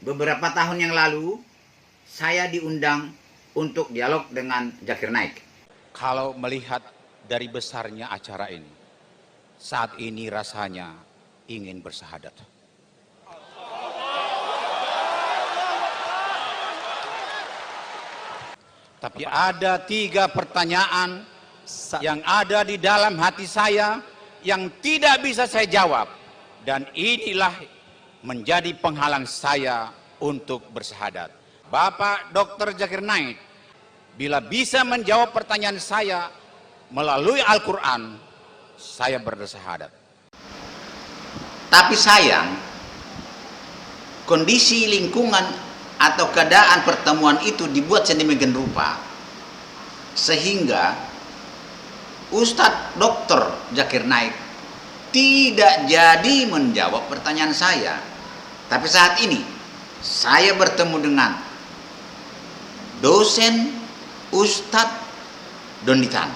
Beberapa tahun yang lalu, saya diundang untuk dialog dengan Zakir Naik. Kalau melihat dari besarnya acara ini, saat ini rasanya ingin bersahadat. Tapi ada 3 pertanyaan yang ada di dalam hati saya yang tidak bisa saya jawab. Dan inilah menjadi penghalang saya untuk bersahadat. Bapak Dr. Zakir Naik, bila bisa menjawab pertanyaan saya melalui Al-Quran, saya bersahadat. Tapi sayang, kondisi lingkungan atau keadaan pertemuan itu dibuat sedemikian rupa sehingga Ustadz Dr. Zakir Naik tidak jadi menjawab pertanyaan saya. Tapi saat ini saya bertemu dengan dosen Ustadz Donditan.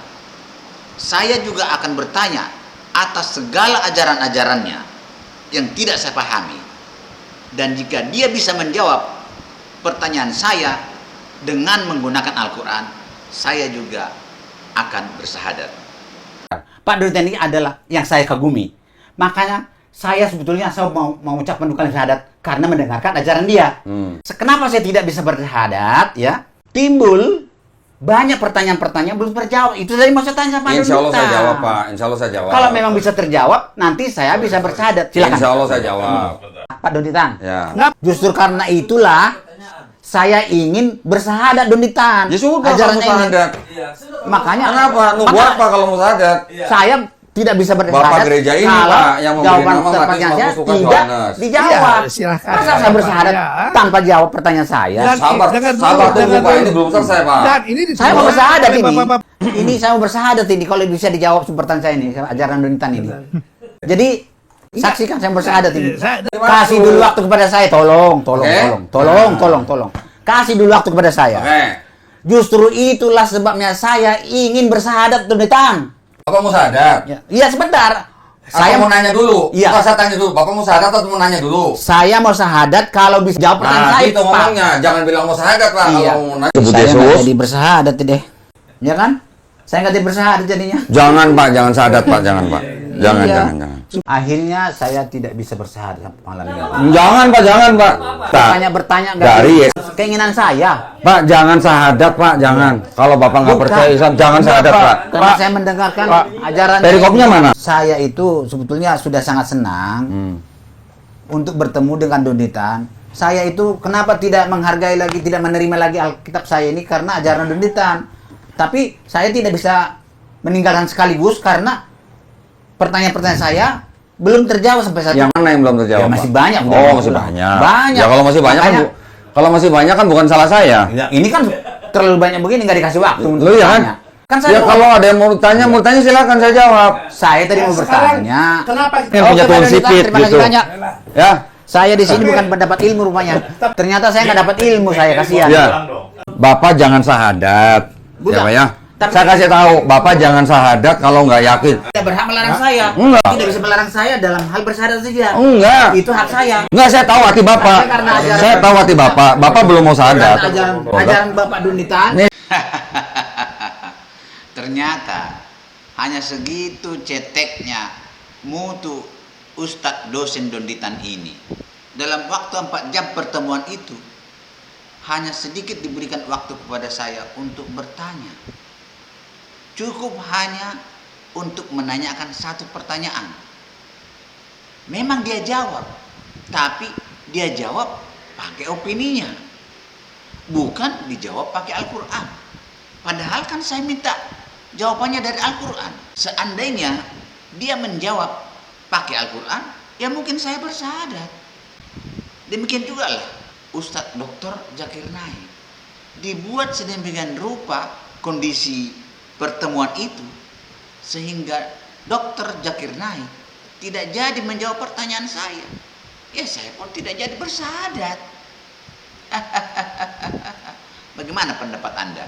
Saya juga akan bertanya atas segala ajaran-ajarannya yang tidak saya pahami. Dan jika dia bisa menjawab pertanyaan saya dengan menggunakan Al-Quran, saya juga akan bersahadat. Pak Donditan ini adalah yang saya kagumi. Makanya saya sebetulnya mau mengucapkan dua kali syahadat karena mendengarkan ajaran dia. Kenapa saya tidak bisa bersahadat? Ya, timbul banyak pertanyaan-pertanyaan belum terjawab. Itu tadi mau saya tanya Pak Donditan. Insya Allah saya jawab, Pak. Insya Allah saya jawab. Kalau memang bisa terjawab, nanti saya bisa bersahadat. Silakan. Insya Allah saya jawab. Pak Donditan. Ya. Justru karena itulah saya ingin bersahadat Donditan. Ya sudah, ajaran kalau sahadat. Makanya Kenapa? Nunggu apa kalau mau sahadat? saya tidak bisa bersahadat. Bapak gereja ini, kalau Pak, yang memberi jawaban nama pertanyaan saya Matius Markus tidak Yohanes. dijawab. Iya, silakan. Masa saya bersahadat tanpa jawab pertanyaan saya? Sabar, sabar tunggu Pak, ini belum selesai Pak. Dan ini Saya mau bersahadat ini. Bapak-bapak. Ini saya mau bersahadat ini kalau bisa dijawab pertanyaan saya ini, ajaran Donditan ini. Jadi saksikan saya bersahadat ini. Kasih dulu waktu kepada saya, tolong. Kasih dulu waktu kepada saya. Oke. Justru itulah sebabnya saya ingin bersahadat Donditan. Bapak mau sahadat? Iya sebentar. Saya mau nanya dulu. Iya. Bukan saya tanya dulu. Bapak mau sahadat atau mau nanya dulu? Saya mau sahadat kalau bisa jawab pertanyaan Nah, saya, gitu Pak. ngomongnya. Jangan bilang mau sahadat Pak. Iya. Kalau mau nanya. Saya nggak jadi bersahadat deh. Ya kan? Saya nggak jadi bersahadat jadinya. Jangan Pak, jangan sahadat Pak, jangan Pak. Jangan, Iya. jangan. Akhirnya saya tidak bisa bersahadat malam ini. Jangan Pak, jangan Pak. Bertanya Dari keinginan saya. Pak, jangan sahadat Pak, jangan. Kalau Bapak nggak Bukan. percaya Islam, jangan sahadat Pak. Karena saya mendengarkan Pak, ajaran perikopnya mana? Saya itu sebetulnya sudah sangat senang untuk bertemu dengan Donditan. Saya itu kenapa tidak menghargai lagi, tidak menerima lagi Alkitab saya ini karena ajaran Donditan. Tapi saya tidak bisa meninggalkan sekaligus karena pertanyaan-pertanyaan saya belum terjawab sampai saat ini. Yang mana yang belum terjawab? Ya, masih Pak? banyak. Oh, masih banyak. Banyak. Ya kalau masih banyak Makanya- kalau masih banyak kan bukan salah saya. Ya, ini kan terlalu banyak begini nggak dikasih waktu untuk Lu ya kan? bertanya. Kan saya Ya kalau ada yang mau tanya silakan saya jawab. saya tadi mau bertanya. Kenapa? Yang punya Pak tuan Donditan, sipit terima kasih gitu. banyak. Ya. Saya di sini bukan mendapat ilmu rupanya. Ternyata saya nggak dapat ilmu, saya kasihan. Ya. Bapak jangan sahadat. Bukan. Ya, Pak ya. Tapi- Saya kasih tahu, Bapak jangan sahadat kalau nggak yakin. Tidak berhak melarang saya. Enggak. Tidak bisa melarang saya dalam hal bersahadat saja. Enggak. Itu hak saya. Enggak, saya tahu hati Bapak. Tapi karena ajaran- Saya tahu hati Bapak. Bapak belum mau sahadat. Ajaran Bapak Donditan. Ternyata hanya segitu ceteknya mutu Ustadz dosen Donditan ini. Dalam waktu 4 jam pertemuan itu, hanya sedikit diberikan waktu kepada saya untuk bertanya. Cukup hanya untuk menanyakan satu pertanyaan. Memang dia jawab, tapi dia jawab pakai opininya. Bukan dijawab pakai Al-Quran. Padahal kan saya minta jawabannya dari Al-Quran. Seandainya dia menjawab pakai Al-Quran, ya mungkin saya bersahadat. Demikian juga lah Ustadz Dr. Zakir Naik. Dibuat sedemikian rupa kondisi pertemuan itu sehingga Dr. Zakir Naik tidak jadi menjawab pertanyaan saya. Ya saya pun tidak jadi bersahadat. Bagaimana pendapat Anda?